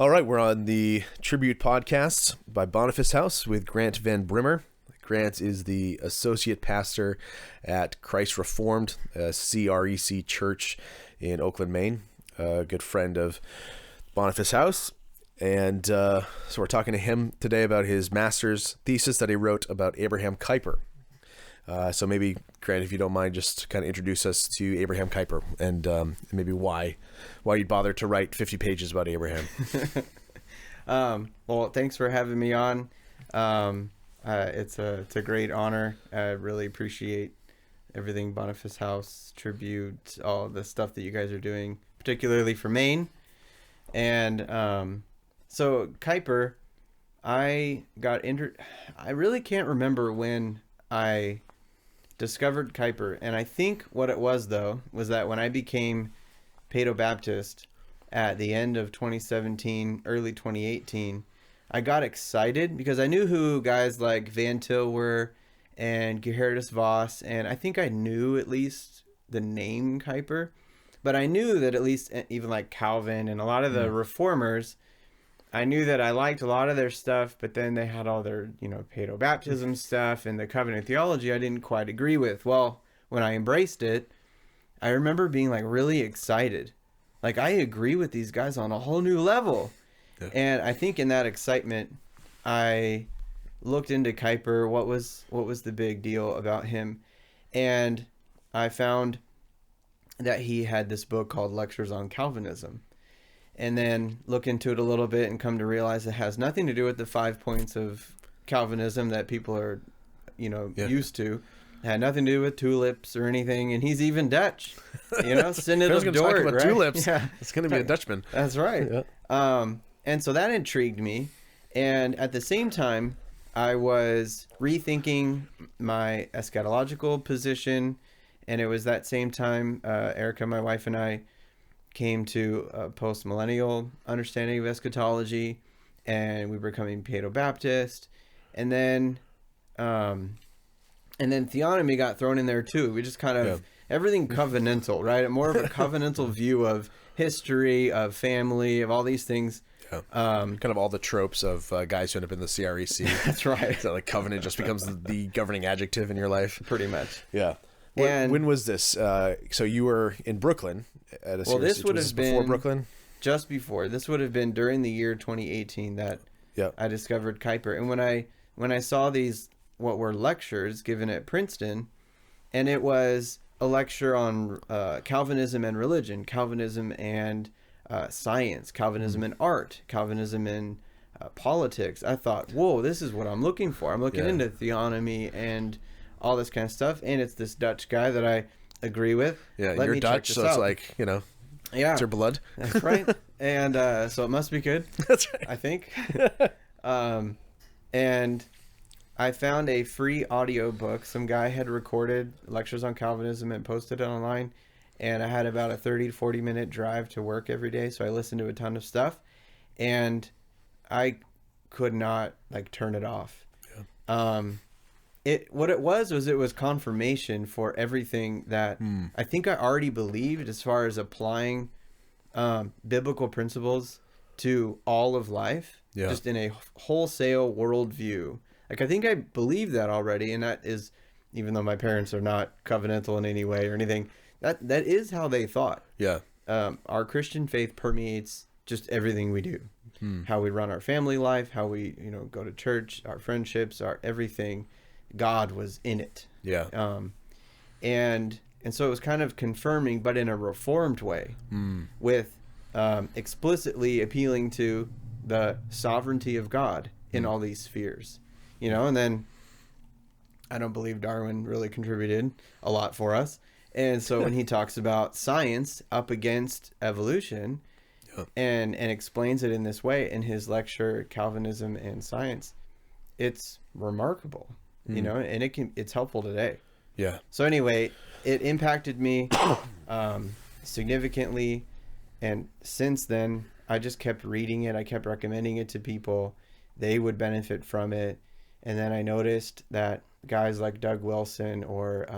All right, we're on the Tribute Podcast by Boniface House with Grant Van Brimmer. Grant is the associate pastor at Christ Reformed, CREC Church in Oakland, Maine, a good friend of Boniface House. And so we're talking to him today about his master's thesis that he wrote about Abraham Kuyper. So maybe, Grant, if you don't mind, just kind of introduce us to Abraham Kuyper and maybe why you'd bother to write 50 pages about Abraham. Well, thanks for having me on. It's a great honor. I really appreciate everything Boniface House, Tribute, all the stuff that you guys are doing, particularly for Maine. And so Kuyper, I really can't remember when I discovered Kuyper, and I think what it was, though, was that when I became Paedo-Baptist at the end of 2017, early 2018, I got excited because I knew who guys like Van Til were and Gerhardus Voss, and I think I knew at least the name Kuyper, but I knew that at least even like Calvin and a lot of the reformers, I knew that I liked a lot of their stuff, but then they had all their, paedo-baptism stuff and the covenant theology I didn't quite agree with. Well, when I embraced it, I remember being like really excited. Like, I agree with these guys on a whole new level. Yeah. And I think in that excitement, I looked into Kuyper, what was the big deal about him. And I found that he had this book called Lectures on Calvinism. And then look into it a little bit and come to realize it has nothing to do with the 5 points of Calvinism that people are, used to. It had nothing to do with tulips or anything. And he's even Dutch, Synod of Dort, talk about right? tulips. Yeah. It's going to be a Dutchman. That's right. Yeah. And so that intrigued me. And at the same time, I was rethinking my eschatological position. And it was that same time, Erica, my wife, and I came to a post-millennial understanding of eschatology, and we were becoming Paedo-Baptist, and then theonomy got thrown in there too. We just kind of everything covenantal, right? More of a covenantal view of history, of family, of all these things. Yeah. Kind of all the tropes of guys who end up in the CREC. That's right. So like covenant just becomes the governing adjective in your life. Pretty much. Yeah. When was this? So you were in Brooklyn at a CREC. This would have been before Brooklyn? Just before. This would have been during the year 2018 that I discovered Kuyper. And when I saw these, what were lectures given at Princeton, and it was a lecture on Calvinism and religion, Calvinism and science, Calvinism and art, Calvinism and politics, I thought, whoa, this is what I'm looking for. I'm looking into theonomy and all this kind of stuff, and it's this Dutch guy that I agree with. Yeah, you're Dutch, so it's like, it's your blood. That's right. And so it must be good. That's right. I think. And I found a free audio book. Some guy had recorded lectures on Calvinism and posted it online, and I had about a 30 to 40 minute drive to work every day, so I listened to a ton of stuff, and I could not turn it off. Yeah. What it was confirmation for everything that I think I already believed as far as applying biblical principles to all of life, just in a wholesale worldview. I think I believe that already, and that is, even though my parents are not covenantal in any way or anything, that is how they thought. Yeah. Our Christian faith permeates just everything we do, how we run our family life, how we go to church, our friendships, our everything. God was in it. Yeah. And so it was kind of confirming, but in a reformed way, with explicitly appealing to the sovereignty of God in all these spheres. And then I don't believe Darwin really contributed a lot for us. And so when he talks about science up against evolution and explains it in this way in his lecture, Calvinism and Science, it's remarkable. And it's helpful today. Yeah. So anyway, it impacted me significantly. And since then, I just kept reading it. I kept recommending it to people. They would benefit from it. And then I noticed that guys like Doug Wilson or,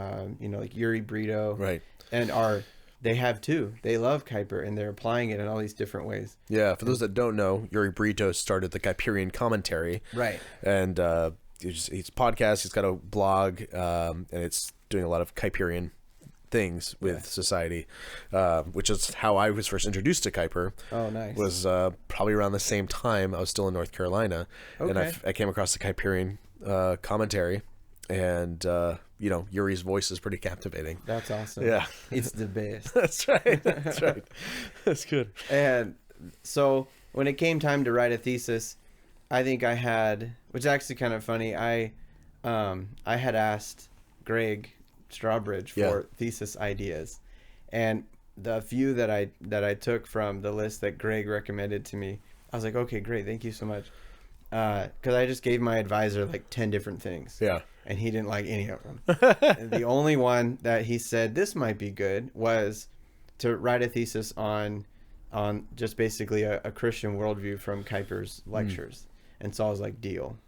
like Yuri Brito, right, and are they have too. They love Kuyper, and they're applying it in all these different ways. Yeah, for those that don't know, Yuri Brito started the Kuyperian Commentary. Right. And he's podcast, he's got a blog, and it's doing a lot of Kuyperian things with society, which is how I was first introduced to Kuyper. Oh, nice. Was probably around the same time I was still in North Carolina. Okay. And I came across the Kuyperian Commentary, and Yuri's voice is pretty captivating. That's awesome. Yeah. It's the best. That's right. That's right. That's good. And so when it came time to write a thesis, I think I had, which is actually kind of funny, I had asked Greg Strawbridge for thesis ideas, and the few that I took from the list that Greg recommended to me, I was like, okay, great, thank you so much, because I just gave my advisor like 10 different things, and he didn't like any of them. And the only one that he said this might be good was to write a thesis on just basically a Christian worldview from Kuyper's lectures. And so I was like, deal,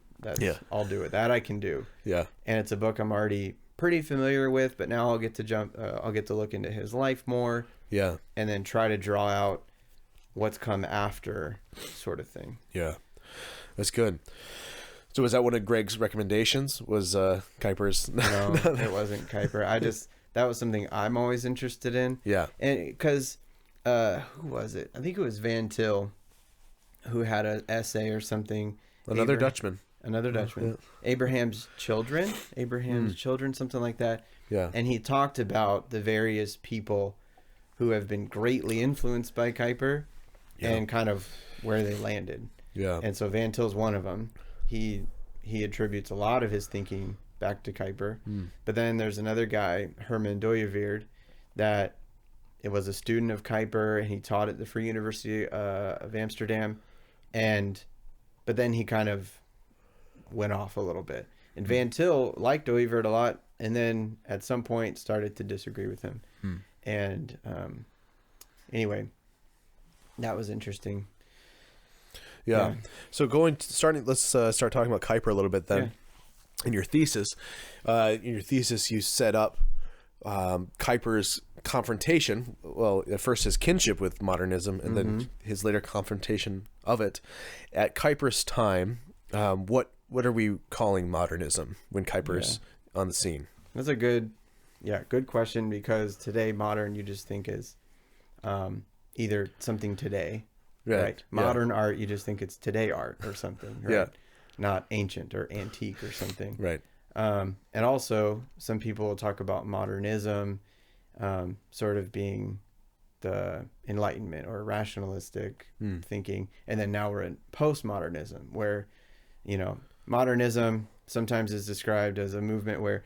I'll do it. That I can do. Yeah. And it's a book I'm already pretty familiar with, but now I'll get to look into his life more. Yeah. And then try to draw out what's come after, sort of thing. Yeah. That's good. So was that one of Greg's recommendations? Was Kuyper's? No, it wasn't Kuyper. That was something I'm always interested in. Yeah. And because who was it? I think it was Van Til, who had an essay or something. Another Dutchman. Yeah. Abraham's children, something like that. Yeah. And he talked about the various people who have been greatly influenced by Kuyper and kind of where they landed. Yeah. And so Van Til's one of them. He attributes a lot of his thinking back to Kuyper. But then there's another guy, Herman Dooyeweerd, that it was a student of Kuyper, and he taught at the Free University of Amsterdam. But then he kind of went off a little bit. And Van Til liked Dooyeweerd a lot, and then at some point started to disagree with him. And anyway, that was interesting. Yeah. So let's start talking about Kuyper a little bit then. Yeah. In your thesis, you set up Kuyper's confrontation. Well, at first his kinship with modernism, and then his later confrontation of it. At Kuyper's time, what are we calling modernism when Kuyper's on the scene? That's a good question, because today modern you just think is either something today. Right. Modern art, you just think it's today art or something, right? Yeah. Not ancient or antique or something. Right. And also, some people will talk about modernism sort of being the Enlightenment or rationalistic thinking. And then now we're in postmodernism, where, modernism sometimes is described as a movement where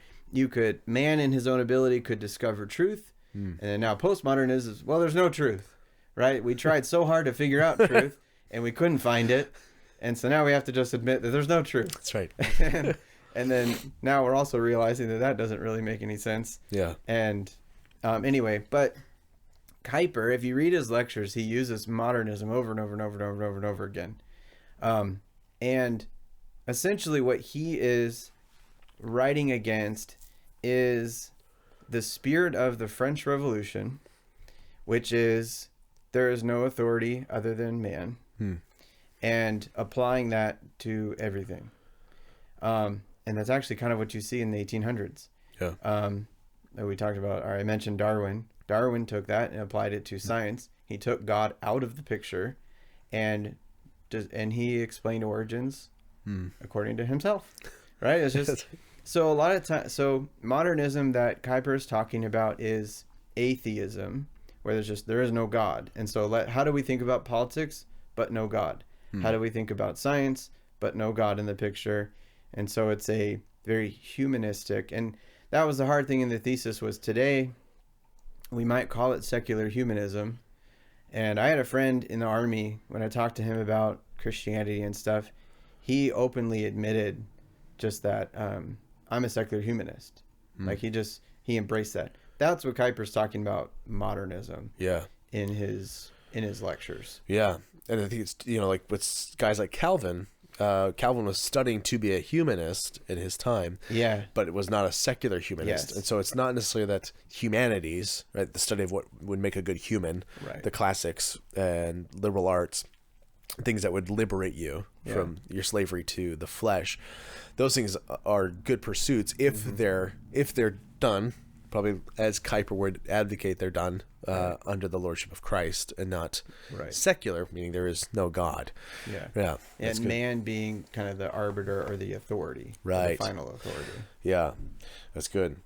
man in his own ability could discover truth. And then now postmodernism is, well, there's no truth. Right? We tried so hard to figure out truth, and we couldn't find it. And so now we have to just admit that there's no truth. That's right. And then now we're also realizing that doesn't really make any sense. Yeah. And anyway, but Kuyper, if you read his lectures, he uses modernism over and over and over and over and over and over again. And essentially what he is writing against is the spirit of the French Revolution, which is there is no authority other than man, and applying that to everything. And that's actually kind of what you see in the 1800s. Yeah. That we talked about. I mentioned Darwin. Darwin took that and applied it to science. He took God out of the picture, and he explained origins according to himself. Right? It's just so a lot of time. So modernism that Kuyper is talking about is atheism, where there is no God. And so how do we think about politics but no God? How do we think about science but no God in the picture? And so it's a very humanistic, and that was the hard thing in the thesis, was today we might call it secular humanism. And I had a friend in the Army, when I talked to him about Christianity and stuff, he openly admitted just that I'm a secular humanist. Like he embraced that. That's what Kuyper's talking about, modernism. Yeah. In his lectures. Yeah. And I think it's, like with guys like Calvin Calvin was studying to be a humanist in his time, but it was not a secular humanist. Yes. And so it's not necessarily that humanities, right, the study of what would make a good human, Right. the classics and liberal arts, things that would liberate you from your slavery to the flesh, those things are good pursuits if they're done, probably as Kuyper would advocate, they're done under the lordship of Christ and not secular, meaning there is no God. And man being kind of the arbiter or the authority, right? The final authority. Yeah, that's good.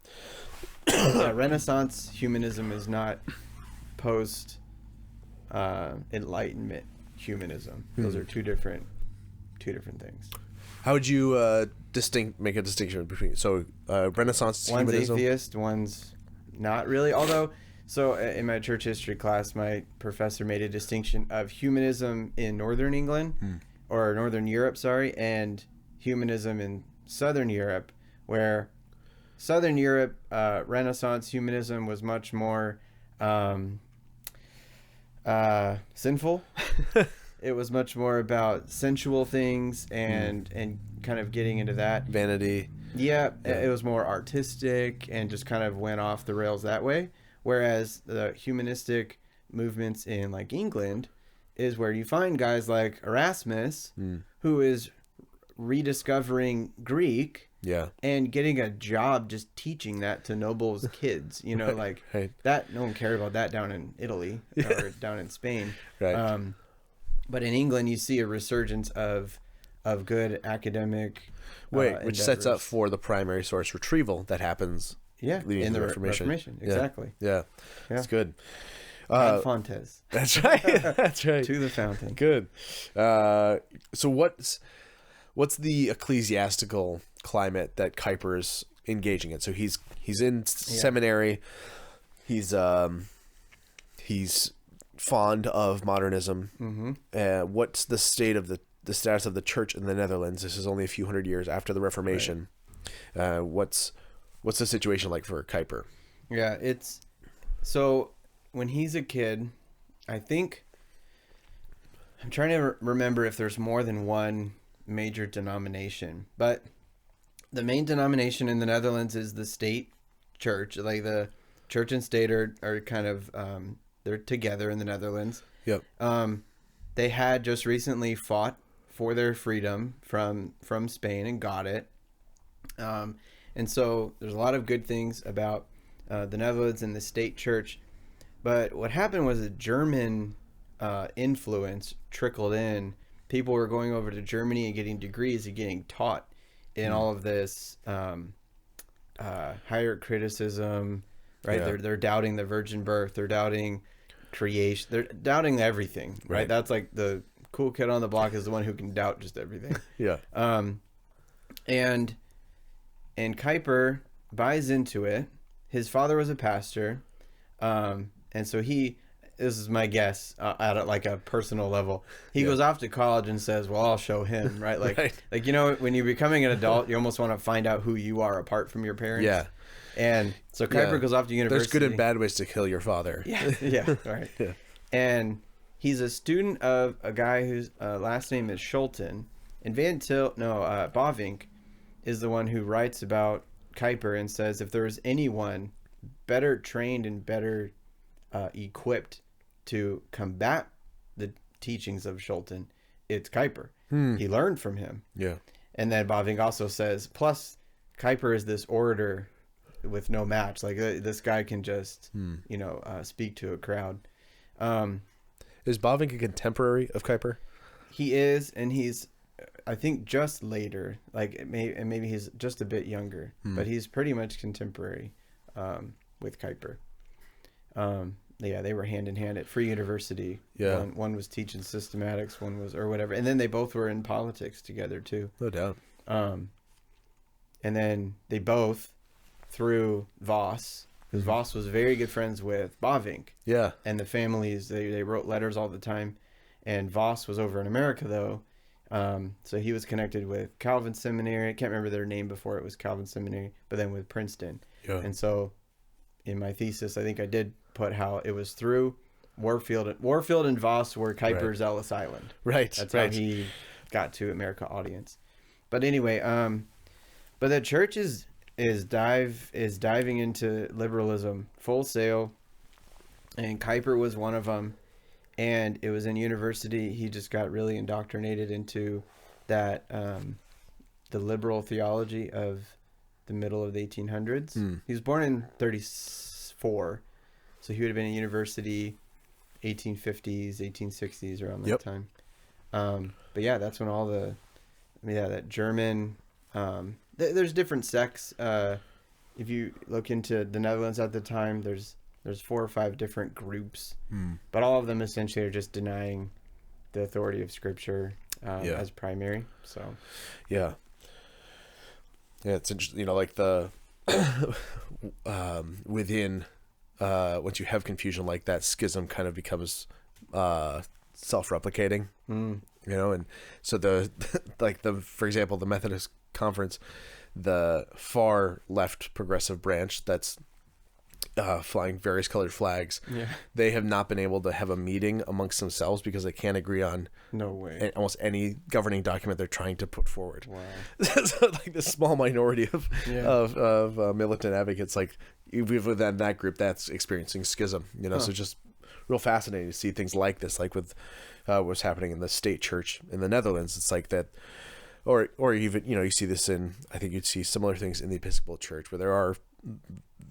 Renaissance humanism is not post Enlightenment humanism. Those are two different things. How would you make a distinction between Renaissance one's humanism? Atheist, one's not really. Although, so in my church history class, my professor made a distinction of humanism in Northern England or Northern Europe, and humanism in Southern Europe, where Southern Europe Renaissance humanism was much more sinful. It was much more about sensual things and kind of getting into that vanity. It was more artistic and just kind of went off the rails that way. Whereas the humanistic movements in like England is where you find guys like Erasmus, who is rediscovering Greek. And getting a job just teaching that to nobles' kids, like that. No one cared about that down in Italy or down in Spain. But in England, you see a resurgence of good academic which sets up for the primary source retrieval that happens in the Reformation. Exactly. That's good. Fontes. That's right. That's right. To the fountain. Good. So what's the ecclesiastical climate that Kuyper is engaging in? So he's in seminary. He's fond of modernism. What's the state of the status of the church in the Netherlands? This is only a few hundred years after the Reformation. What's the situation like for Kuyper? It's so when he's a kid, I think I'm trying to remember if there's more than one major denomination, but the main denomination in the Netherlands is the state church. Like the church and state are kind of they're together in the Netherlands. They had just recently fought for their freedom from Spain and got it. And so there's a lot of good things about the Netherlands and the state church. But what happened was a German influence trickled in. People were going over to Germany and getting degrees and getting taught in all of this higher criticism, right? They're doubting the virgin birth. They're doubting creation. They're doubting everything, right? That's like the cool kid on the block is the one who can doubt just everything. And Kuyper buys into it. His father was a pastor, and so this is my guess at like a personal level. He goes off to college and says, well, I'll show him, right? Like, when you're becoming an adult, you almost want to find out who you are apart from your parents. And so Kuyper goes off to university. There's good and bad ways to kill your father. Right. And he's a student of a guy whose last name is Scholten. And Bavinck is the one who writes about Kuyper and says if there was anyone better trained and better equipped to combat the teachings of Scholten, it's Kuyper. He learned from him. And then Bavinck also says, plus Kuyper is this orator with no match. Like this guy can just, speak to a crowd. Is Bavinck a contemporary of Kuyper? He is, and he's, I think, just later. Like maybe he's just a bit younger, but he's pretty much contemporary with Kuyper. They were hand in hand at Free University. One was teaching systematics, one was or whatever, and then they both were in politics together too. No doubt. And then they both through Voss, because Voss was very good friends with Bavinck. And the families they wrote letters all the time, and Voss was over in America though. So he was connected with Calvin Seminary. I can't remember their name before it was Calvin Seminary, but then with Princeton. And so in my thesis, I think I did put how it was through Warfield and Voss were Kuyper's Ellis Island. Right. That's how he got to America audience. But anyway, but the church is diving into liberalism full sail, and Kuyper was one of them. And it was in university. He just got really indoctrinated into that, the liberal theology of the middle of the 1800s. He was born in 34, so he would have been in university 1850s, 1860s, around that time. But yeah, that's when all that German, there's different sects. If you look into the Netherlands at the time, there's 4 or 5 different groups, but all of them essentially are just denying the authority of Scripture as primary. So, yeah, it's interesting. Like the within once you have confusion like that, schism kind of becomes self-replicating. And so for example, the Methodist Conference, the far left progressive branch that's flying various colored flags. Yeah. They have not been able to have a meeting amongst themselves because they can't agree on almost any governing document they're trying to put forward. Wow. So like this small minority of militant advocates, like within that group, that's experiencing schism. So it's just real fascinating to see things like this, like with what's happening in the state church in the Netherlands. It's like that. Or even, you see this I think you'd see similar things in the Episcopal Church, where there are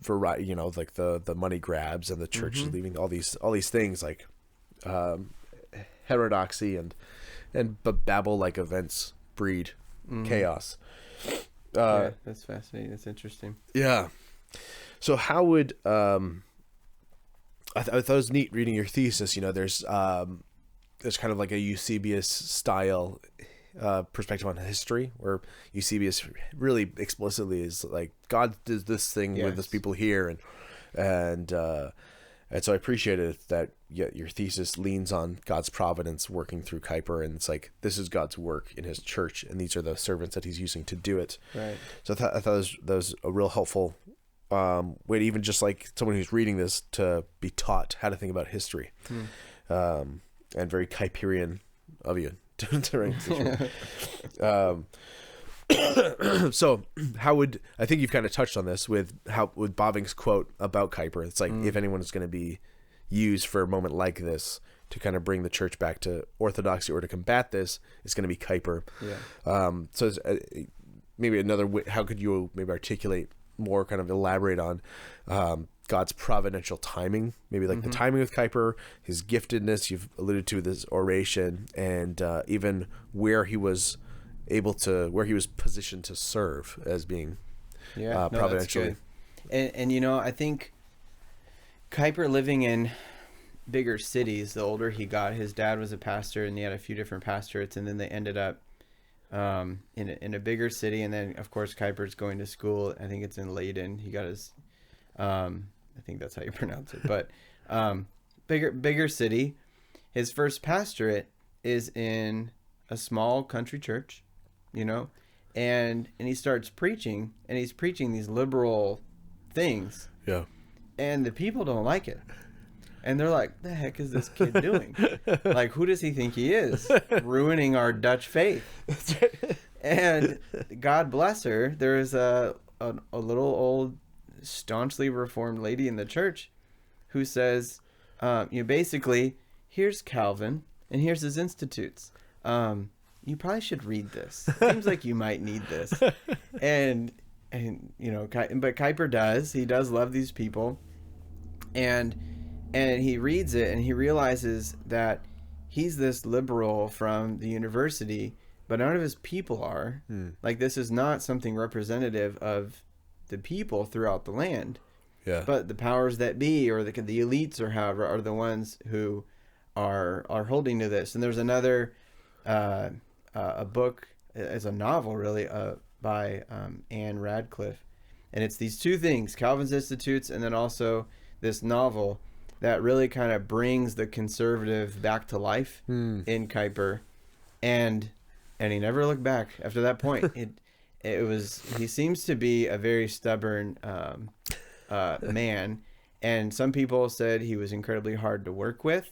variety, like the money grabs and the church is leaving all these things like heterodoxy and Babel like events breed chaos. That's fascinating. That's interesting. Yeah. So how would I thought it was neat reading your thesis. There's kind of like a Eusebius style perspective on history, where Eusebius really explicitly is like, God does this thing with this people here, and so I appreciated that your thesis leans on God's providence working through Kuyper, and it's like, this is God's work in his church, and these are the servants that he's using to do it. Right. So I thought that was a real helpful way to, even just like someone who's reading this, to be taught how to think about history, and very Kuyperian of you. So how would, I think you've kind of touched on this with Boving's quote about Kuyper. It's like, if anyone is going to be used for a moment like this to kind of bring the church back to orthodoxy or to combat this, it's going to be Kuyper. So maybe another way, how could you maybe articulate more, kind of elaborate on God's providential timing, maybe like the timing with Kuyper, his giftedness, you've alluded to this oration, and even where he was positioned to serve as being providentially. And I think Kuyper, living in bigger cities, the older he got, his dad was a pastor and he had a few different pastorates, and then they ended up in a bigger city. And then of course Kuyper's going to school, I think it's in Leiden. He got his I think that's how you pronounce it, but bigger city. His first pastorate is in a small country church, and he starts preaching, and he's preaching these liberal things. Yeah. And the people don't like it. And they're like, the heck is this kid doing? Like, who does he think he is? Ruining our Dutch faith. And God bless her, there is a little old staunchly reformed lady in the church who says, basically, here's Calvin and here's his institutes. You probably should read this. Seems like you might need this. And but Kuyper does. He does love these people, and he reads it and he realizes that he's this liberal from the university, but none of his people are. Like, this is not something representative of the people throughout the land, but the powers that be, or the elites, or however, are the ones who are holding to this. And there's another a book, as a novel really, by Anne Radcliffe, and it's these two things, Calvin's Institutes, and then also this novel that really kind of brings the conservative back to life in Kuyper, and he never looked back after that point. He seems to be a very stubborn man, and some people said he was incredibly hard to work with,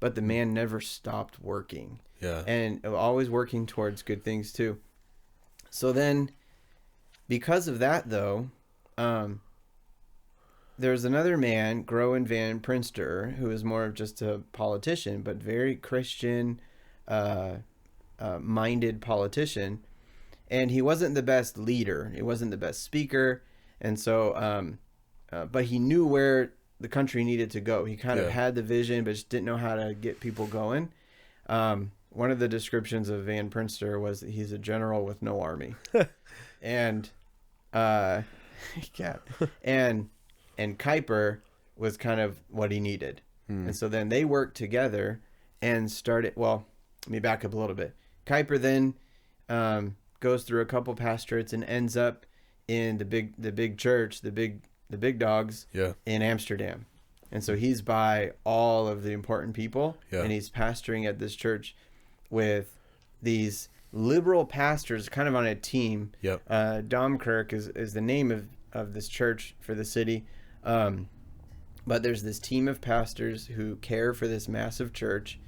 but the man never stopped working. Yeah. And always working towards good things too. So then, because of that though, there's another man, Groen van Prinster, who is more of just a politician, but very Christian minded politician. And he wasn't the best leader. He wasn't the best speaker. And so, but he knew where the country needed to go. He kind of had the vision, but just didn't know how to get people going. One of the descriptions of Van Prinster was that he's a general with no army. And, and Kuyper was kind of what he needed. And so then they worked together and started, well, let me back up a little bit. Kuyper then goes through a couple pastorates and ends up in the big church, the big dogs in Amsterdam. And so he's by all of the important people, and he's pastoring at this church with these liberal pastors kind of on a team. Domkirk is the name of this church for the city. But there's this team of pastors who care for this massive church,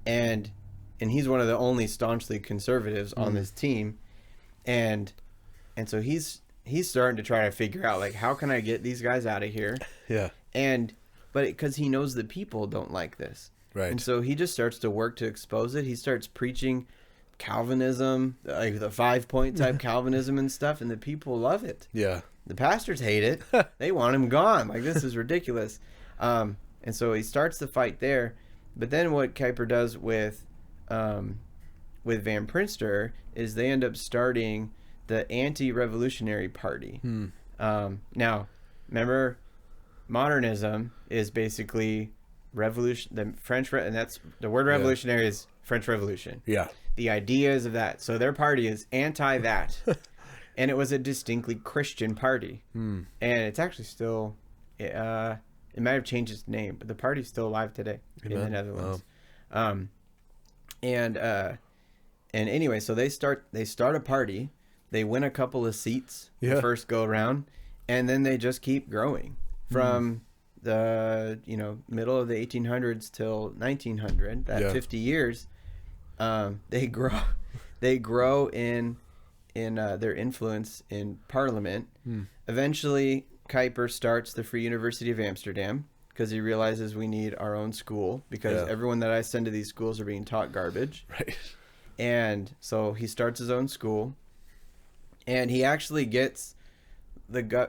and he's one of the only staunchly conservatives on this team. And so he's starting to try to figure out, like, how can I get these guys out of here? But because he knows the people don't like this. Right. And so he just starts to work to expose it. He starts preaching Calvinism, like the 5-point type Calvinism and stuff, and the people love it. Yeah. The pastors hate it. They want him gone. Like, this is ridiculous. And so he starts the fight there. But then what Kuyper does with Van Prinster is they end up starting the Anti-Revolutionary Party. Now, remember, modernism is basically revolution, the French, and that's the word revolutionary is French Revolution. The ideas of that. So their party is anti that. And it was a distinctly Christian party. And it's actually still, it might have changed its name, but the party's still alive today in the Netherlands. And anyway, so they start a party. They win a couple of seats the first go around, and then they just keep growing from the middle of the 1800s till 1900. That 50 years, they grow in their influence in Parliament. Eventually, Kuyper starts the Free University of Amsterdam because he realizes we need our own school because everyone that I send to these schools are being taught garbage. Right. And so he starts his own school, and he actually gets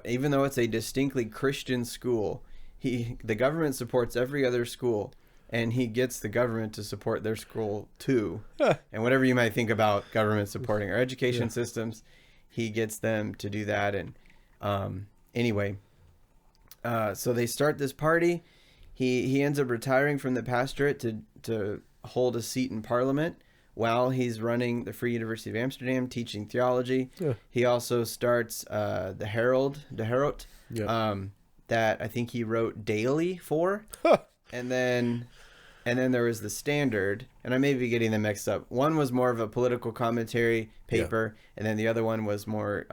even though it's a distinctly Christian school, the government supports every other school, and he gets the government to support their school too. And whatever you might think about government supporting our education systems, he gets them to do that. And anyway, so they start this party. He ends up retiring from the pastorate to hold a seat in Parliament while he's running the Free University of Amsterdam, teaching theology. He also starts the Herald, that I think he wrote daily for. And then there was the Standard, and I may be getting them mixed up. One was more of a political commentary paper, and then the other one was more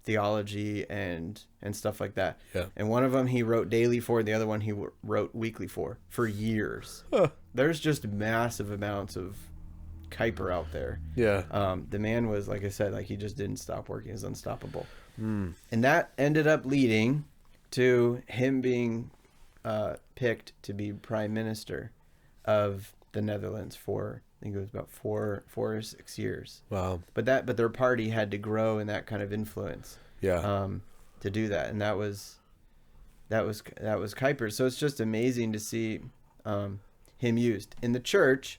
theology and stuff like that. And one of them he wrote daily for, the other one he wrote weekly for years. There's just massive amounts of Kuyper out there. The man was, like I said, like, he just didn't stop working. He was unstoppable. And that ended up leading to him being picked to be prime minister of the Netherlands for, I think it was about 4 or 6 years. Wow. But their party had to grow in that kind of influence. To do that, and that was Kuyper. So it's just amazing to see him used in the church.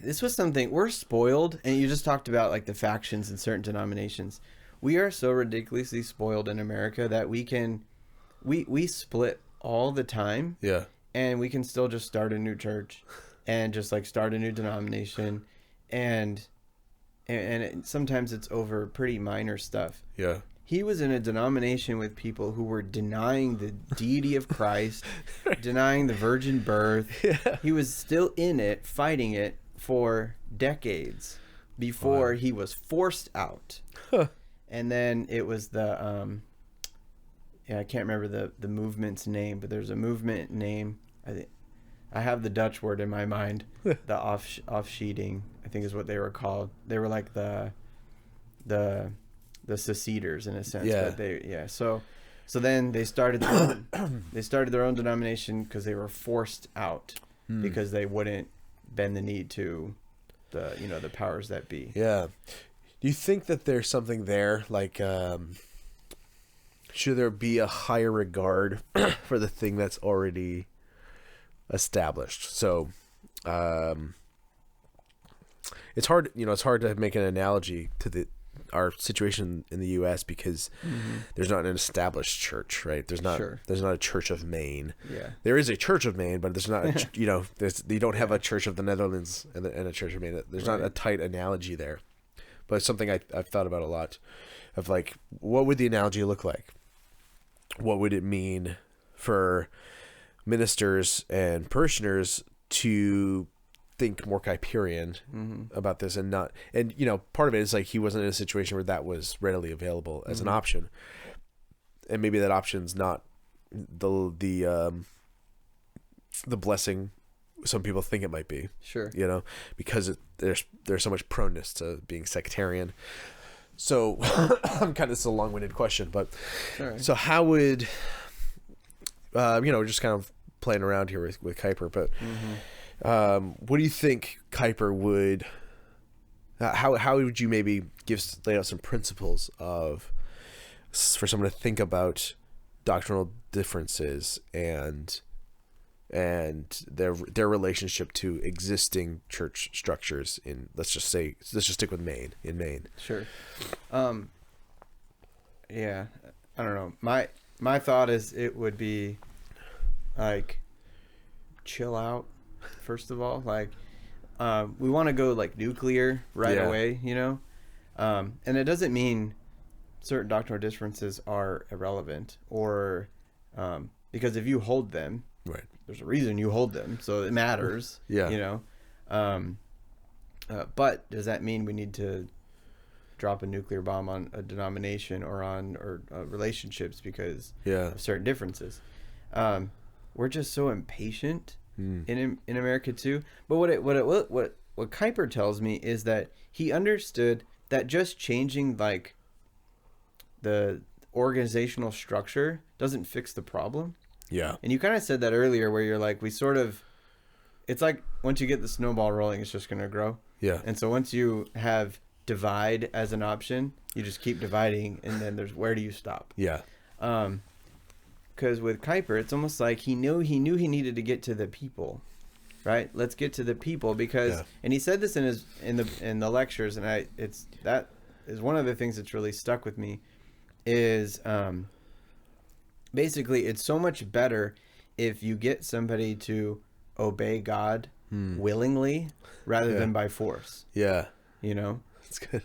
This was something, we're spoiled, and you just talked about, like, the factions in certain denominations. We are so ridiculously spoiled in America that we split all the time. And we can still just start a new church and just, like, start a new denomination, and sometimes it's over pretty minor stuff. He was in a denomination with people who were denying the deity of Christ, denying the virgin birth. He was still in it, fighting it for decades before he was forced out. And then it was the I can't remember the movement's name, but there's a movement name. I think I have the Dutch word in my mind. The off-sheeting, I think is what they were called. They were like the seceders in a sense. Yeah. But so then they started their own denomination because they were forced out because they wouldn't bend the knee to the powers that be. Yeah. Do you think that there's something there, like, should there be a higher regard for the thing that's already established? So, it's hard to make an analogy to our situation in the U.S. because there's not an established church, right? There's not a Church of Maine. Yeah. There is a Church of Maine, but there's not, you don't have a Church of the Netherlands and a Church of Maine. There's not a tight analogy there. But it's something I've thought about a lot of, like, what would the analogy look like? What would it mean for ministers and parishioners to think more Kuyperian about this and not, and part of it is like he wasn't in a situation where that was readily available as an option, and maybe that option's not the blessing some people think it might be. Sure. Because there's so much proneness to being sectarian. So it's a long-winded question, but so how would just kind of playing around here with Kuyper, but what do you think Kuyper would? How would you maybe lay out some principles for someone to think about doctrinal differences and their relationship to existing church structures in let's just stick with Maine. Sure. Yeah, I don't know. My thought is it would be like chill out. First of all, like we want to go like nuclear right away, and it doesn't mean certain doctrinal differences are irrelevant or because if you hold them, right, there's a reason you hold them, so it matters. But does that mean we need to drop a nuclear bomb on a denomination or relationships because of certain differences? We're just so impatient in America too. But what Kuyper tells me is that he understood that just changing like the organizational structure doesn't fix the problem. Yeah. And you kind of said that earlier where you're like, it's like once you get the snowball rolling, it's just going to grow. Yeah. And so once you have divide as an option, you just keep dividing, and then where do you stop? Yeah. Because with Kuyper, it's almost like he knew he needed to get to the people, right? Let's get to the people because, and he said this in the lectures, and that is one of the things that's really stuck with me, is basically it's so much better if you get somebody to obey God willingly rather than by force. Yeah. That's good.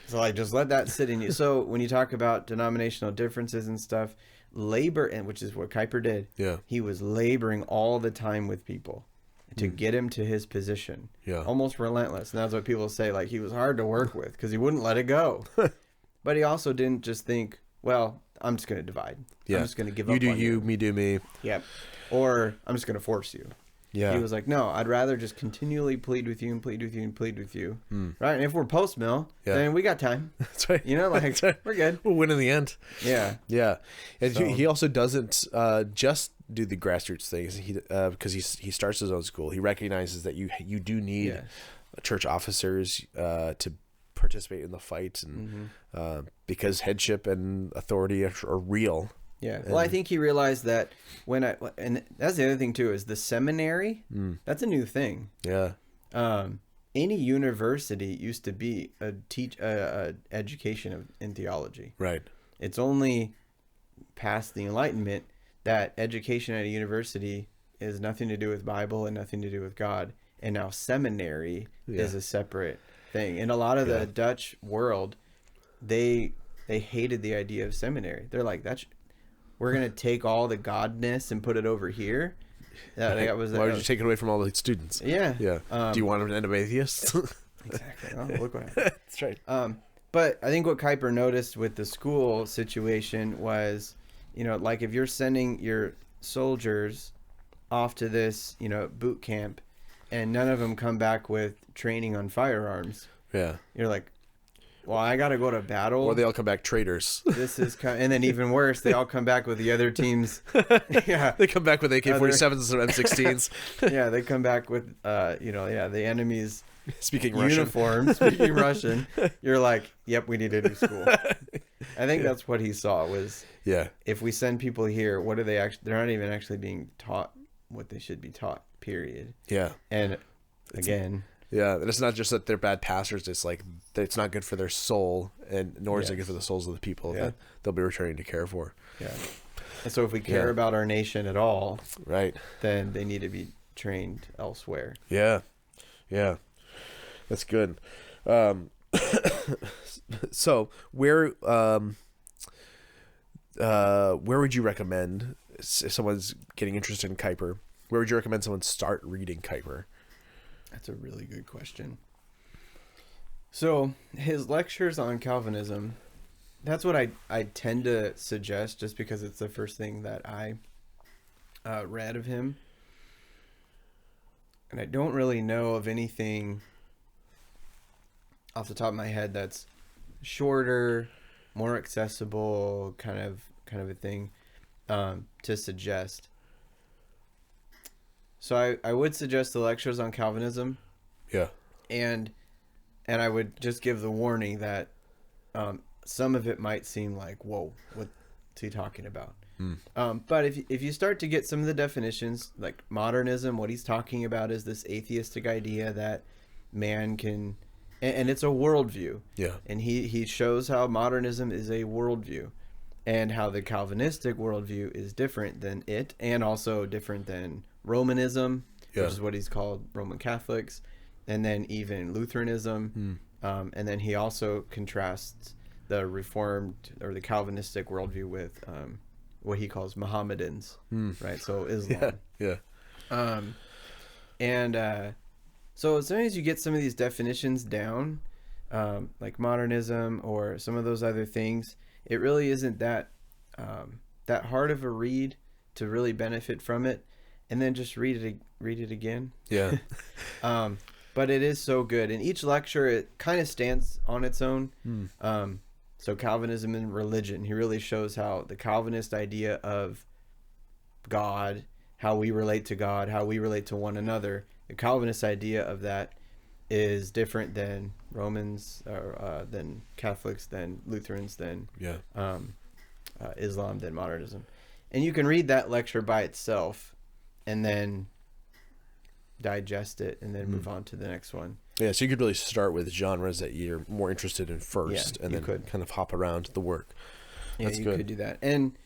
So like just let that sit in you. So when you talk about denominational differences and stuff, labor, and which is what Kuyper did. Yeah. He was laboring all the time with people to get him to his position. Yeah. Almost relentless. And that's what people say, like he was hard to work with because he wouldn't let it go. But he also didn't just think, well, I'm just going to divide. Yeah. I'm just going to give up on you. You do you, me do me. Yep. Or I'm just going to force you. Yeah. He was like, no, I'd rather just continually plead with you and plead with you and plead with you. Right? And if we're post-mill, then we got time. That's right. Like, right. We're good. We'll win in the end. Yeah. Yeah. And he also doesn't just do the grassroots things. Because he starts his own school. He recognizes that you do need church officers to participate in the fight, and because headship and authority are real. Yeah. Well, I think he realized that and that's the other thing too, is the seminary. That's a new thing. Yeah. Any university used to be a education in theology. Right. It's only past the Enlightenment that education at a university is nothing to do with Bible and nothing to do with God. And now seminary is a separate thing. In a lot of the Dutch world, they hated the idea of seminary. They're like, we're going to take all the godness and put it over here. Why would you take it away from all the students? Yeah. Yeah. Do you want them to end up atheists? Exactly. Oh, look what happened. That's right. But I think what Kuyper noticed with the school situation was, like if you're sending your soldiers off to this, boot camp, and none of them come back with training on firearms. Yeah. You're like, well, I got to go to battle. Or they all come back traitors. And then even worse, they all come back with the other team's. Yeah. They come back with AK-47s and M16s. Yeah, they come back with, the enemy's speaking uniform, speaking Russian. You're like, yep, we need a new school. I think that's what he saw was, if we send people here, what are they actually? They're not even actually being taught what they should be taught. Period. Yeah. And again. Yeah, and it's not just that they're bad pastors. It's like it's not good for their soul, and nor is it good for the souls of the people that they'll be returning to care for. Yeah. And so if we care about our nation at all, right, then they need to be trained elsewhere. Yeah. Yeah. That's good. So where would you recommend if someone's getting interested in Kuyper? Where would you recommend someone start reading Kuyper? That's a really good question. So his lectures on Calvinism, that's what I tend to suggest just because it's the first thing that I read of him. And I don't really know of anything off the top of my head that's shorter, more accessible, kind of a thing to suggest. So I would suggest the lectures on Calvinism. Yeah. And I would just give the warning that some of it might seem like, whoa, what's he talking about? But if you start to get some of the definitions, like modernism, what he's talking about is this atheistic idea that man can, and it's a worldview. Yeah. And he shows how modernism is a worldview and how the Calvinistic worldview is different than it, and also different than Romanism, which is what he's called Roman Catholics, and then even Lutheranism. And then he also contrasts the Reformed or the Calvinistic worldview with what he calls Mohammedans, right? So Islam. So as soon as you get some of these definitions down, like modernism or some of those other things, it really isn't that hard of a read to really benefit from it. And then just read it again. Yeah. But it is so good. In each lecture, it kind of stands on its own. So Calvinism and religion, he really shows how the Calvinist idea of God, how we relate to God, how we relate to one another, the Calvinist idea of that is different than Romans, or than Catholics, than Lutherans, than Islam, than modernism. And you can read that lecture by itself and then digest it and then move on to the next one. Yeah, so you could really start with genres that you're more interested in first, and then kind of hop around the work. That's good. Could do that. And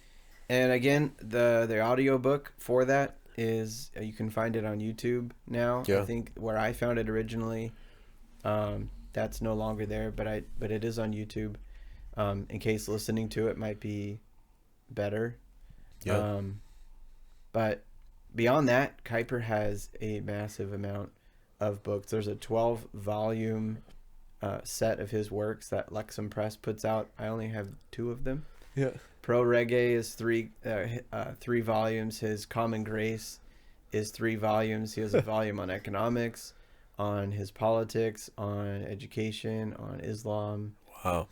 again, the audio book for that is, you can find it on YouTube now. I think where I found it originally, that's no longer there, but it is on YouTube. In case listening to it might be better. But beyond that, Kuyper has a massive amount of books. There's a 12-volume set of his works that Lexham Press puts out. I only have 2 of them. Yeah. Pro Reggae is 3 volumes. His Common Grace is 3 volumes. He has a volume on economics, on his politics, on education, on Islam. Wow.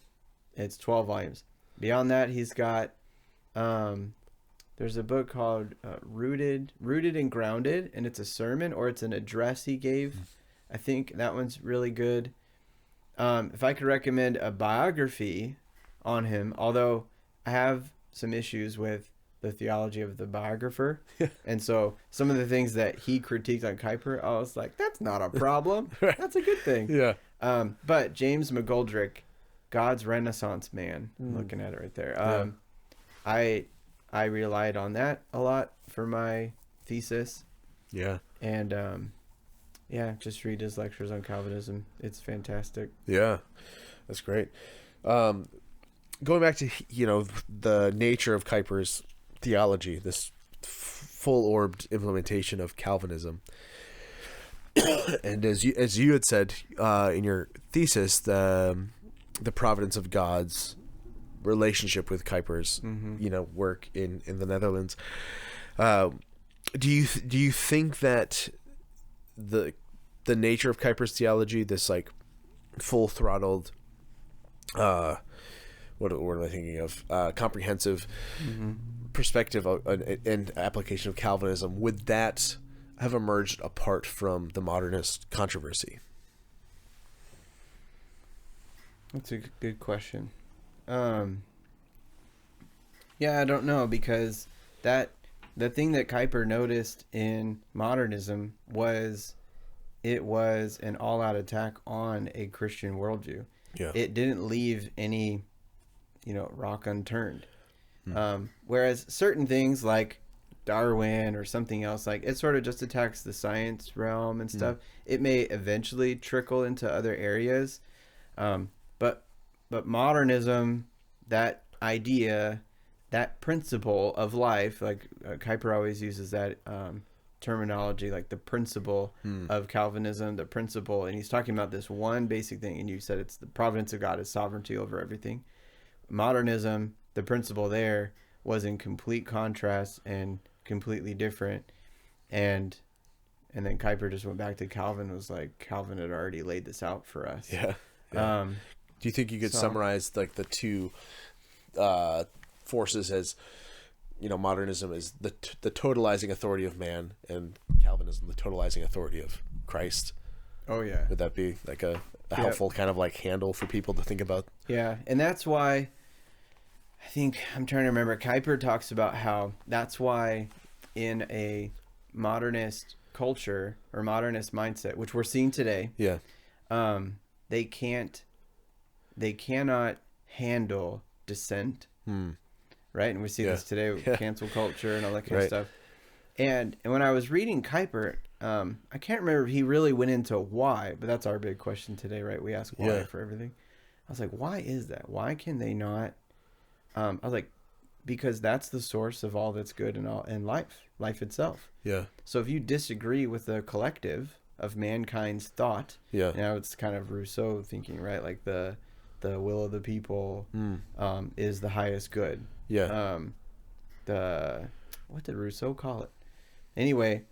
It's 12 volumes. Beyond that, he's got there's a book called Rooted and Grounded, and it's a sermon, or it's an address he gave. I think that one's really good. If I could recommend a biography on him, although I have some issues with the theology of the biographer, and so some of the things that he critiqued on Kuyper, I was like, that's not a problem. That's a good thing. Yeah. But James McGoldrick, God's Renaissance Man, I'm looking at it right there. I relied on that a lot for my thesis. Yeah. And just read his lectures on Calvinism. It's fantastic. Yeah. That's great. Going back to, the nature of Kuyper's theology, this full-orbed implementation of Calvinism. And as you had said in your thesis, the providence of God's relationship with Kuyper's, work in the Netherlands. Do you think that the nature of Kuyper's theology, this like full throttled, what am I thinking of? Comprehensive perspective and application of Calvinism, would that have emerged apart from the modernist controversy? That's a good question. Yeah, I don't know, because the thing that Kuyper noticed in modernism was it was an all-out attack on a Christian worldview. Yeah. It didn't leave any, rock unturned. Whereas certain things like Darwin or something else, like it sort of just attacks the science realm and stuff. It may eventually trickle into other areas. But modernism, that idea, that principle of life, like Kuyper always uses that terminology, like the principle of Calvinism, the principle, and he's talking about this one basic thing, and you said it's the providence of God, his sovereignty over everything. Modernism, the principle there was in complete contrast and completely different, and then Kuyper just went back to Calvin, was like, Calvin had already laid this out for us. Yeah. Do you think you could summarize like the two forces as, modernism is the totalizing authority of man, and Calvinism the totalizing authority of Christ? Oh yeah. Would that be like a helpful kind of like handle for people to think about? Yeah, and that's why I think, I'm trying to remember, Kuyper talks about how that's why in a modernist culture or modernist mindset, which we're seeing today, they cannot handle dissent, right? And we see this today with cancel culture and all that kind of stuff. And when I was reading Kuyper, I can't remember if he really went into why, but that's our big question today, right? We ask why for everything. I was like, why is that? Why can they not? I was like, because that's the source of all that's good in life itself. Yeah. So if you disagree with the collective of mankind's thought, it's kind of Rousseau thinking, right? Like the will of the people is the highest good. Yeah. What did Rousseau call it? Anyway,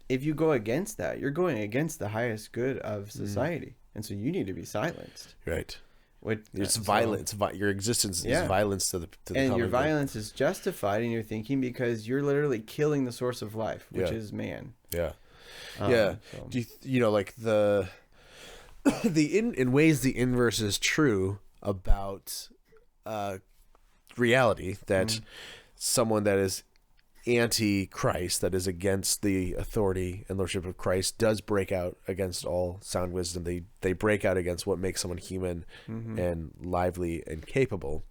if you go against that, you're going against the highest good of society, and so you need to be silenced. Right. It's violence. Your existence is violence to the and your violence is justified in your thinking because you're literally killing the source of life, which is man. Yeah. So. Do you like in ways the inverse is true about reality, that someone that is anti-Christ, that is against the authority and lordship of Christ, does break out against all sound wisdom. They break out against what makes someone human and lively and capable.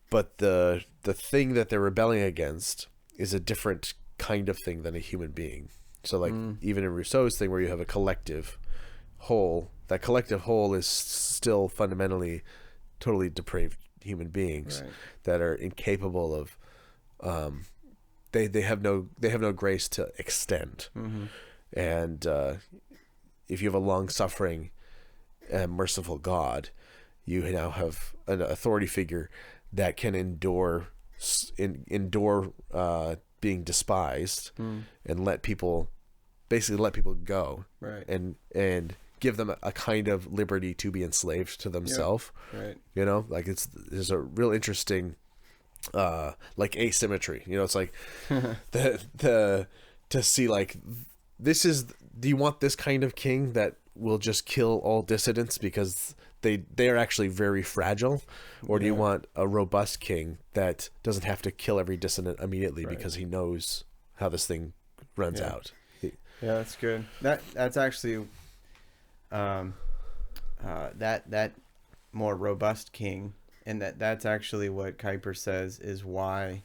But the thing that they're rebelling against is a different kind of thing than a human being. So like even in Rousseau's thing, where you have a collective whole, that collective whole is still fundamentally totally depraved human beings that are incapable of they have no grace to extend. And if you have a long-suffering and merciful God, you now have an authority figure that can endure being despised and let people go, and give them a kind of liberty to be enslaved to themselves. Like there's a real interesting like asymmetry. It's like the to see like, this is, do you want this kind of king that will just kill all dissidents because they are actually very fragile, or do you want a robust king that doesn't have to kill every dissident immediately because he knows how this thing runs out? That's good. That's actually that more robust king, and that's actually what Kuyper says is why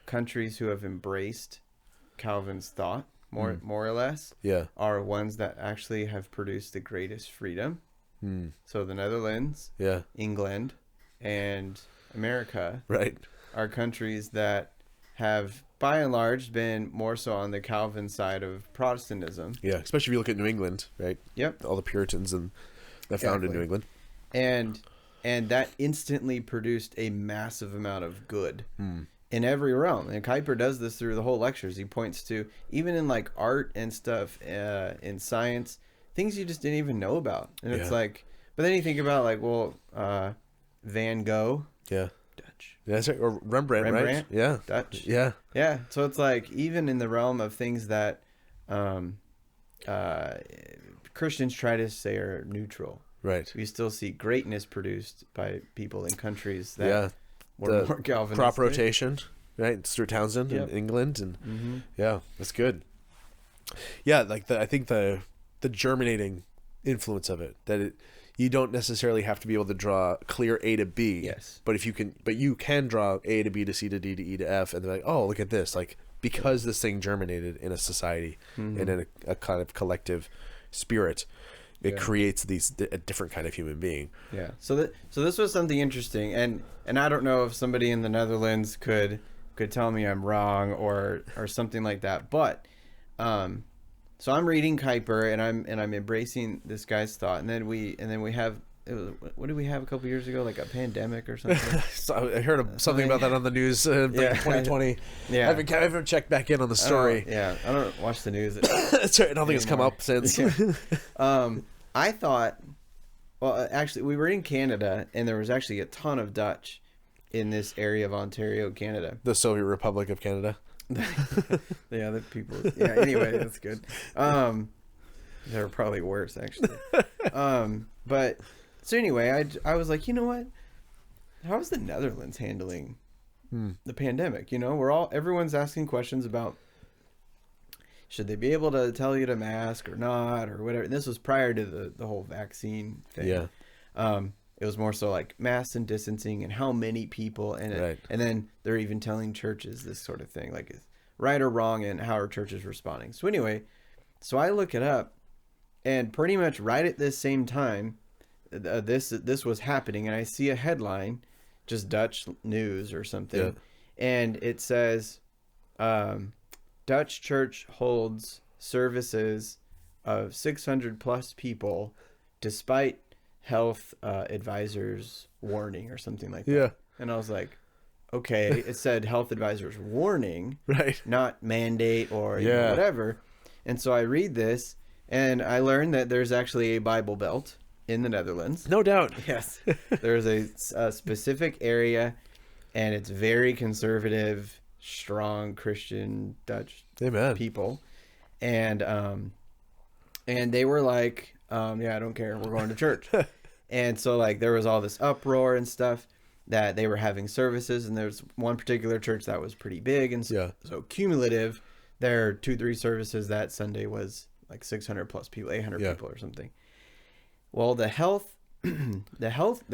countries who have embraced Calvin's thought more or less are ones that actually have produced the greatest freedom. So the Netherlands, England, and America are countries that have by and large been more so on the Calvin side of Protestantism. Especially if you look at New England, right? All the Puritans and that found in New England. And that instantly produced a massive amount of good in every realm. And Kuyper does this through the whole lectures. He points to, even in like art and stuff, in science, things you just didn't even know about. And it's like, but then you think about like, well, Van Gogh. Yeah. Dutch. Yeah, that's right. Or Rembrandt, right? Yeah. Dutch. Yeah. Yeah. So it's like, even in the realm of things that Christians try to say are neutral. Right. We still see greatness produced by people in countries that were the more Calvinistic. Crop rotation, right? Stuart Townsend in England, and yeah, that's good. Yeah, like I think the germinating influence of it, that you don't necessarily have to be able to draw clear A to B. Yes. But you can draw A to B to C to D to E to F, and they're like, oh, look at this, like because this thing germinated in a society and in a kind of collective spirit. It creates a different kind of human being. Yeah. So this was something interesting, and I don't know if somebody in the Netherlands could tell me I'm wrong or something like that. But so I'm reading Kuyper and I'm embracing this guy's thought, and then we have, what did we have a couple years ago, like a pandemic or something? So I heard something about that on the news in 2020. Yeah. I haven't checked back in on the story. I don't watch the news. That's right. I don't think it's come up since. Yeah. I thought, well, actually, we were in Canada, and there was actually a ton of Dutch in this area of Ontario, Canada. The Soviet Republic of Canada. Yeah, the people. Yeah, anyway, that's good. They were probably worse, actually. But so anyway, I was like, you know what? How is the Netherlands handling the pandemic? You know, everyone's asking questions about, should they be able to tell you to mask or not or whatever. And this was prior to the whole vaccine thing. Yeah. It was more so like masks and distancing and how many people, and then they're even telling churches this sort of thing, like right or wrong, and how are churches responding. So anyway, so I look it up, and pretty much right at this same time, this was happening, and I see a headline, just Dutch news or something, and it says, Dutch church holds services of 600 plus people despite health advisors warning or something like that. Yeah. And I was like, okay, it said health advisors warning, right? Not mandate or whatever. And so I read this, and I learned that there's actually a Bible Belt in the Netherlands. No doubt. Yes. There's a specific area, and it's very conservative, strong Christian Dutch people, and they were like, I don't care, we're going to church. And so like there was all this uproar and stuff that they were having services, and there's one particular church that was pretty big, and so cumulative, their 2-3 services that Sunday was like 600 plus people, 800 people or something. Well, the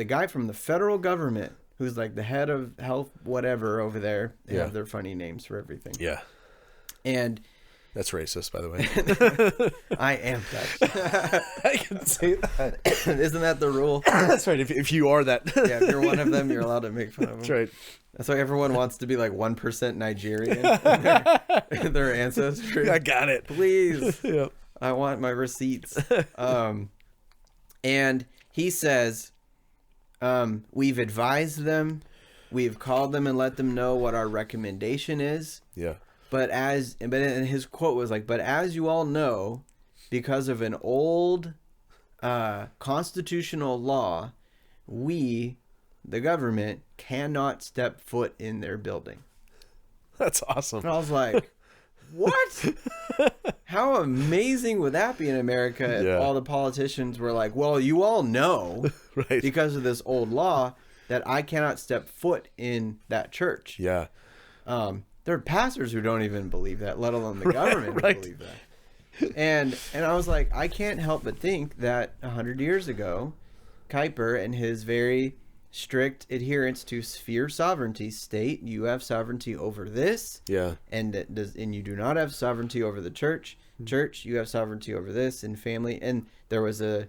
guy from the federal government, who's like the head of health whatever over there, they have their funny names for everything. Yeah. And that's racist, by the way. I am Dutch. I can say that. Isn't that the rule? That's right. If you are that. Yeah, if you're one of them, you're allowed to make fun of them. That's right. That's why everyone wants to be like 1% Nigerian in their ancestry. I got it. Please. Yep. I want my receipts. And he says, we've advised them, we've called them and let them know what our recommendation is. Yeah. But and his quote was like, but as you all know, because of an old constitutional law, we, the government, cannot step foot in their building. That's awesome. And I was like, what? How amazing would that be in America if all the politicians were like, well, you all know, because of this old law, that I cannot step foot in that church. Yeah. There are pastors who don't even believe that, let alone the government believe that. And I was like, I can't help but think that 100 years ago, Kuyper and his very strict adherence to sphere sovereignty, state, you have sovereignty over this. Yeah. And you do not have sovereignty over the church. Church, you have sovereignty over this, and family. And there was a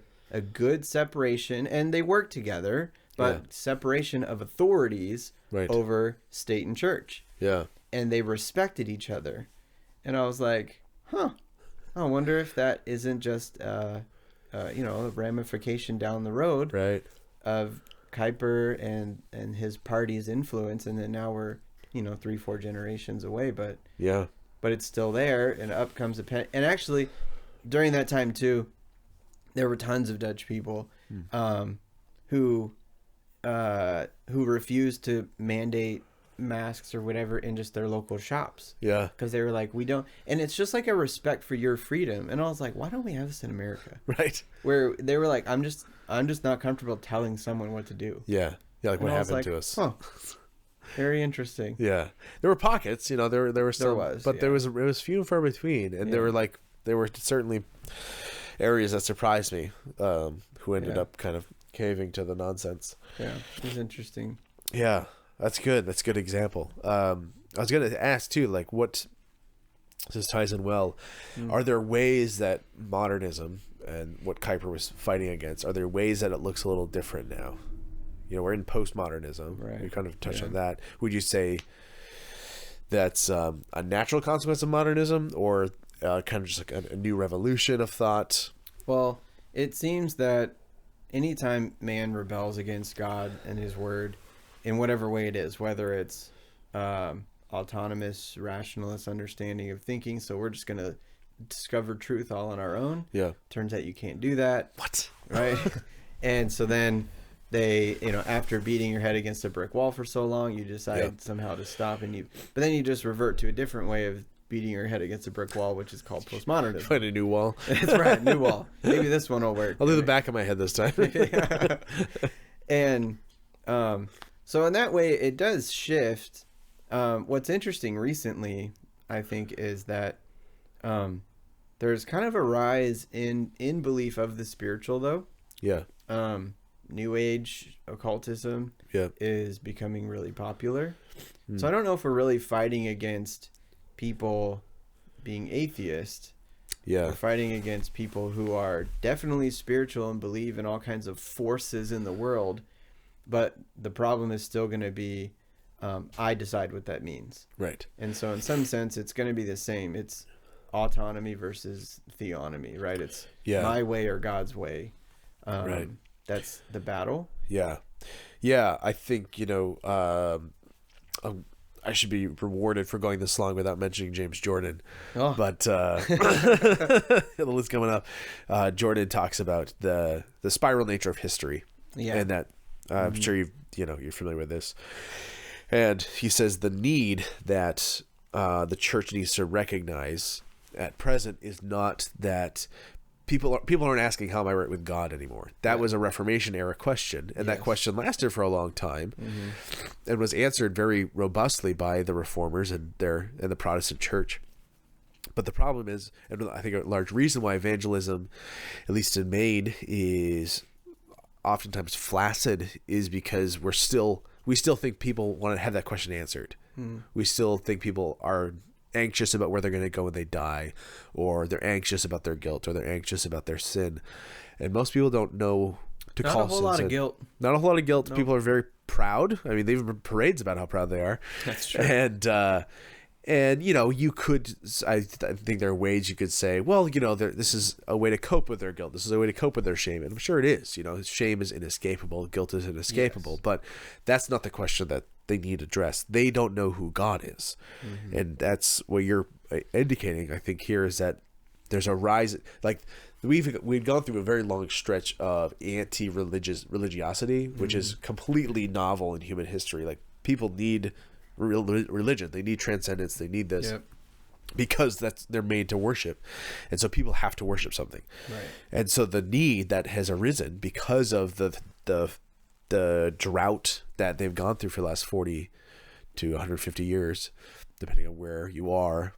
good separation, and they worked together, but separation of authorities over state and church. Yeah. And they respected each other. And I was like, I wonder if that isn't just, a ramification down the road of Kuyper and his party's influence. And then now we're 3-4 generations away, but Yeah. it's still there, and up comes a pen. And actually, during that time too, there were tons of Dutch people who refused to mandate masks or whatever in just their local shops. Yeah. Because they were like, we don't, and it's just like a respect for your freedom. And I was like, why don't we have this in America? Right. Where they were like, I'm just not comfortable telling someone what to do. Yeah. Yeah. Like, And what I was happened like, to us? Huh. Very interesting. Yeah. There were pockets, there were some, but yeah. it was few and far between. And there were certainly areas that surprised me, who ended up kind of caving to the nonsense. Yeah. It was interesting. Yeah. That's good. That's a good example. I was going to ask too, like, this ties in well. Are there ways that modernism and what Kuyper was fighting against, are there ways that it looks a little different now? We're in postmodernism. Right. We kind of touched on that. Would you say that's a natural consequence of modernism, or kind of just like a new revolution of thought? Well, it seems that anytime man rebels against God and his word, in whatever way it is, whether it's autonomous, rationalist understanding of thinking, so we're just going to discover truth all on our own. Yeah. Turns out you can't do that. What? Right? And so then they, after beating your head against a brick wall for so long, you decide somehow to stop, but then you just revert to a different way of beating your head against a brick wall, which is called postmodernism. Find a new wall. That's right, new wall. Maybe this one will work. I'll do the back of my head this time. And so in that way, it does shift. What's interesting recently, I think, is that there's kind of a rise in belief of the spiritual, though. Yeah. New Age occultism is becoming really popular. So I don't know if we're really fighting against people being atheist. Yeah. We're fighting against people who are definitely spiritual and believe in all kinds of forces in the world. But the problem is still going to be, I decide what that means. Right. And so in some sense, it's going to be the same. It's autonomy versus theonomy, right? It's my way or God's way. Right. That's the battle. Yeah. Yeah. I think, I should be rewarded for going this long without mentioning James Jordan. Oh. But the list coming up. Jordan talks about the spiral nature of history. Yeah. And that I'm sure you're familiar with this. And he says the need that the church needs to recognize at present is not that people aren't asking how am I right with God anymore. That was a Reformation era question, and that question lasted for a long time, and was answered very robustly by the Reformers and the Protestant church. But the problem is, and I think a large reason why evangelism, at least in Maine, is oftentimes flaccid, is because we still think people want to have that question answered. We still think people are anxious about where they're going to go when they die, or they're anxious about their guilt, or they're anxious about their sin, and most people don't know to call sin. Not a whole lot of guilt. Not a whole lot of guilt. Nope. People are very proud. I mean, they've even parades about how proud they are. That's true. And you could, I think there are ways you could say, well, this is a way to cope with their guilt. This is a way to cope with their shame. And I'm sure it is. Shame is inescapable. Guilt is inescapable. Yes. But that's not the question that they need addressed. They don't know who God is. And that's what you're indicating, I think, here, is that there's a rise. Like, we've gone through a very long stretch of religiosity, which is completely novel in human history. Like, people need religion, they need transcendence, they need this because they're made to worship, and so people have to worship something, right? And so the need that has arisen because of the drought that they've gone through for the last 40 to 150 years, depending on where you are,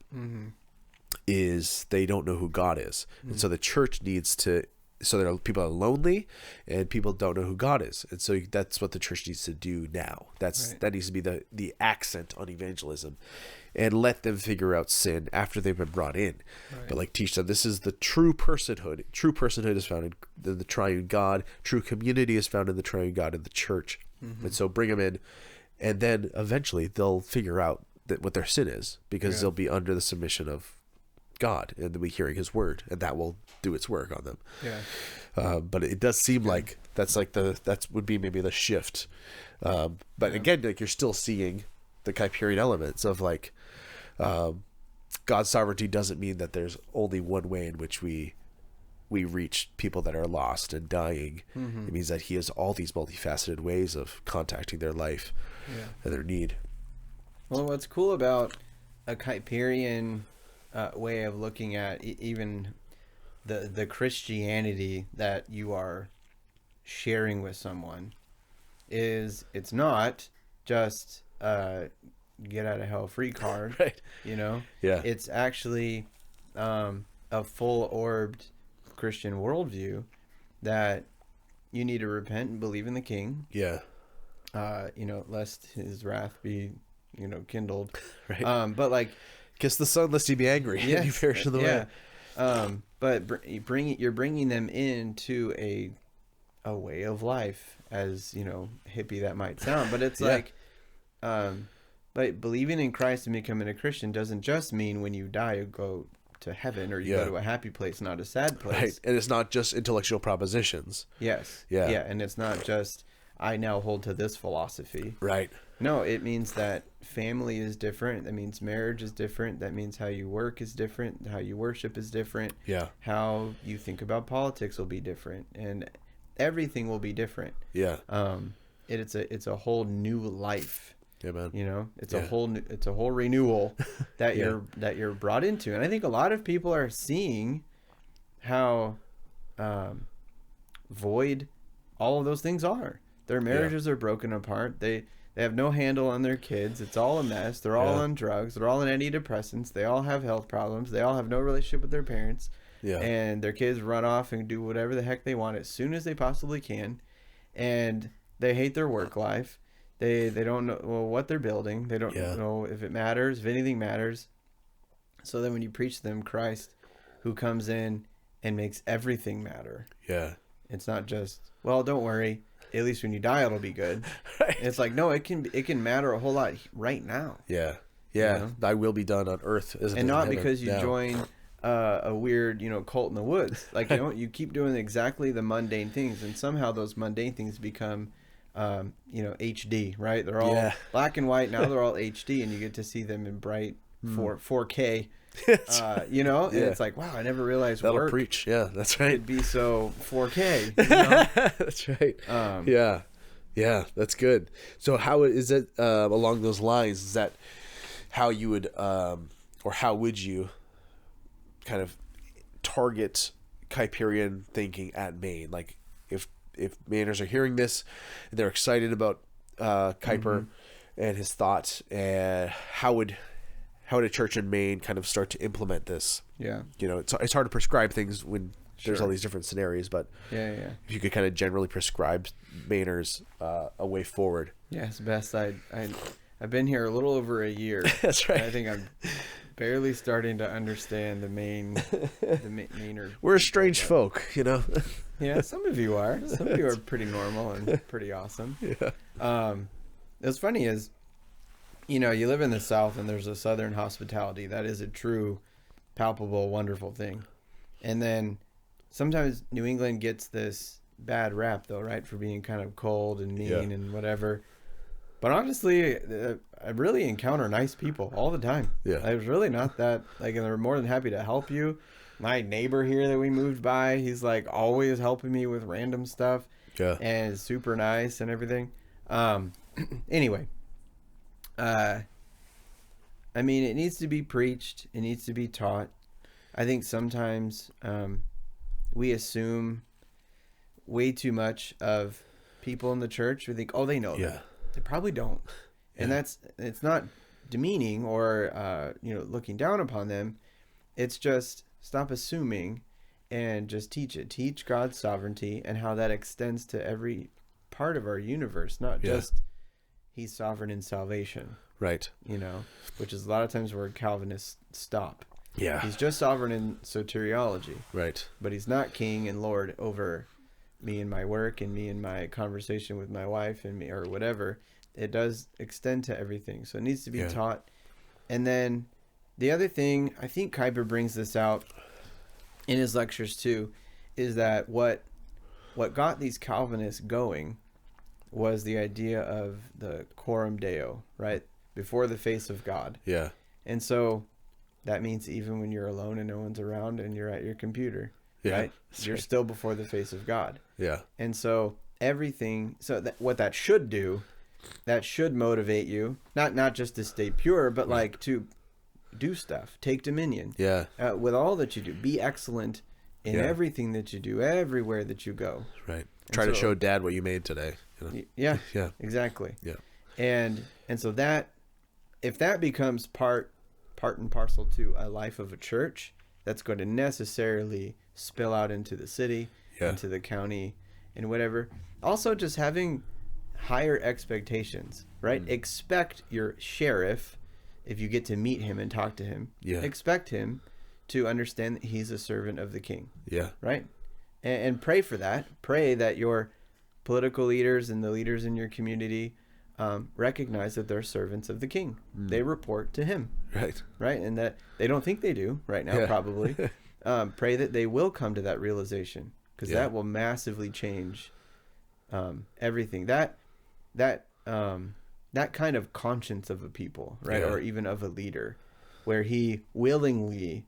is they don't know who God is, and so the church needs to. So there are people are lonely, and people don't know who God is, and so that's what the church needs to do now. That needs to be the accent on evangelism, and let them figure out sin after they've been brought in. Right. But like Tish said, this is the true personhood. True personhood is found in the triune God. True community is found in the triune God in the church. And so bring them in, and then eventually they'll figure out what their sin is, because they'll be under the submission of God, and they'll be hearing His word, and that will do its work on them. But it does seem like that would be maybe the shift. But again, like, you're still seeing the Kuyperian elements of like God's sovereignty doesn't mean that there's only one way in which we reach people that are lost and dying. It means that he has all these multifaceted ways of contacting their life and their need. Well, what's cool about a Kuyperian way of looking at even the Christianity that you are sharing with someone is it's not just get out of hell free card, Right. you know? Yeah. It's actually a full-orbed Christian worldview that you need to repent and believe in the King. Yeah. You know, lest his wrath be, you know, kindled. Right. But like, Kiss the Son lest he be angry. yes, You perish in the way. But you're bringing them into a way of life, as you know, hippie that might sound, but it's like, but believing in Christ and becoming a Christian doesn't just mean when you die you go to heaven or you go to a happy place, not a sad place. Right. And it's not just intellectual propositions. Yes. Yeah. Yeah, and it's not just I now hold to this philosophy. Right. No, it means that family is different. That means marriage is different. That means how you work is different. How you worship is different. Yeah. How you think about politics will be different, and everything will be different. Yeah. It's a whole new life. Yeah, man. You know, it's a whole renewal that you're brought into, and I think a lot of people are seeing how void all of those things are. Their marriages are broken apart. They have no handle on their kids. It's all a mess. They're all on drugs. They're all on antidepressants. They all have health problems. They all have no relationship with their parents. Yeah. And their kids run off and do whatever the heck they want as soon as they possibly can. And they hate their work life. They don't know what they're building. They don't know if it matters, if anything matters. So then when you preach to them Christ, who comes in and makes everything matter. Yeah. It's not just, well, don't worry. At least when you die, it'll be good. Right. It's like, no, it can matter a whole lot right now. Yeah. Yeah. You know? Thy will be done on earth as it is And in not heaven. because you No. join a weird, cult in the woods. Like, you keep doing exactly the mundane things, and somehow those mundane things become, HD, right? They're all black and white. Now they're all HD, and you get to see them in bright 4K. And it's like, wow, I never realized That'll work preach. Yeah, that's right. could be so 4K. That's right. Yeah, that's good. So how is it along those lines? Is that how you would, or how would you kind of target Kuyperian thinking at Maine? Like if Mainers are hearing this, they're excited about Kuyper and his thoughts, and how would a church in Maine kind of start to implement this? Yeah. It's hard to prescribe things when there's all these different scenarios, but Yeah. if you could kind of generally prescribe Mainers a way forward. Yeah, it's best. I've been here a little over a year. That's right. I think I'm barely starting to understand the Mainer. We're a strange folk, Yeah, some of you are. Some of you are pretty normal and pretty awesome. Yeah. What's funny is, you live in the South and there's a Southern hospitality. That is a true, palpable, wonderful thing. And then sometimes New England gets this bad rap, though, right, for being kind of cold and mean and whatever. But honestly, I really encounter nice people all the time. Yeah. I was really not that, and they're more than happy to help you. My neighbor here that we moved by, he's always helping me with random stuff. Yeah. And is super nice and everything. Anyway. It needs to be preached. It needs to be taught. I think sometimes we assume way too much of people in the church. We think, oh, they know that. They probably don't. And it's not demeaning or, looking down upon them. It's just stop assuming and just teach it. Teach God's sovereignty and how that extends to every part of our universe, not just he's sovereign in salvation. Right. Which is a lot of times where Calvinists stop. Yeah. He's just sovereign in soteriology. Right. But he's not king and lord over me and my work and me and my conversation with my wife and me or whatever. It does extend to everything. So it needs to be taught. And then the other thing, I think Kuyper brings this out in his lectures too, is that what got these Calvinists going was the idea of the coram Deo, right? before the face of God. Yeah. And so that means even when you're alone and no one's around and you're at your computer, right? You're still before the face of God. Yeah. And so what that should do, that should motivate you, not just to stay pure, but like to do stuff, take dominion. Yeah. With all that you do, be excellent in everything that you do, everywhere that you go. Right. Try to show Dad what you made today. You know? Yeah. Yeah. Exactly. Yeah. And so that, if that becomes part and parcel to a life of a church, that's going to necessarily spill out into the city, into the county, and whatever. Also, just having higher expectations, right? Expect your sheriff, if you get to meet him and talk to him, expect him to understand that he's a servant of the king. Yeah. Right? And pray for that. Pray that your political leaders and the leaders in your community recognize that they're servants of the king. They report to him. Right. Right? And that they don't think they do right now, probably. Pray that they will come to that realization, because that will massively change everything. That kind of conscience of a people, right? Or even of a leader, where he willingly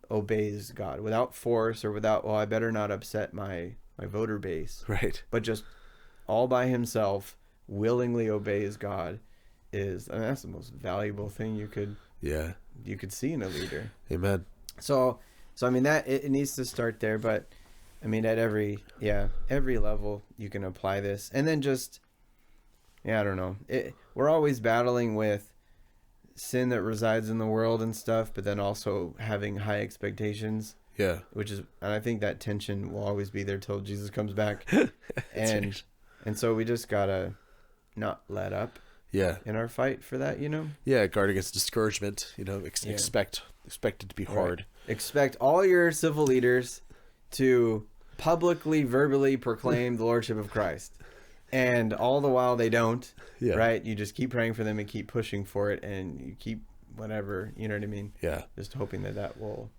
obeys God without force or without, I better not upset my voter base. Right. But just all by himself, willingly obeys God, that's the most valuable thing you could see in a leader. Amen. So I mean, that it needs to start there, but I mean, at every level you can apply this. And then just, I don't know. We're always battling with sin that resides in the world and stuff, but then also having high expectations. Yeah. And I think that tension will always be there till Jesus comes back. And so we just gotta not let up. Yeah. In our fight for that, Yeah, guard against discouragement, expect it to be hard. Right. Expect all your civil leaders to publicly, verbally proclaim the Lordship of Christ. And all the while they don't, right? You just keep praying for them and keep pushing for it, and you keep whatever, you know what I mean? Yeah. Just hoping that'll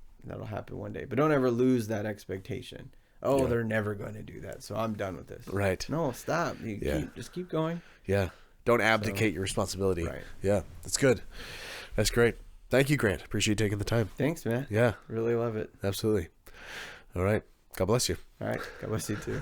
happen one day. But don't ever lose that expectation. They're never going to do that, so I'm done with this. Right. No, stop. Just keep going. Yeah. Don't abdicate your responsibility. Right. Yeah. That's good. That's great. Thank you, Grant. Appreciate you taking the time. Thanks, man. Yeah. Really love it. Absolutely. All right. God bless you. All right. God bless you too.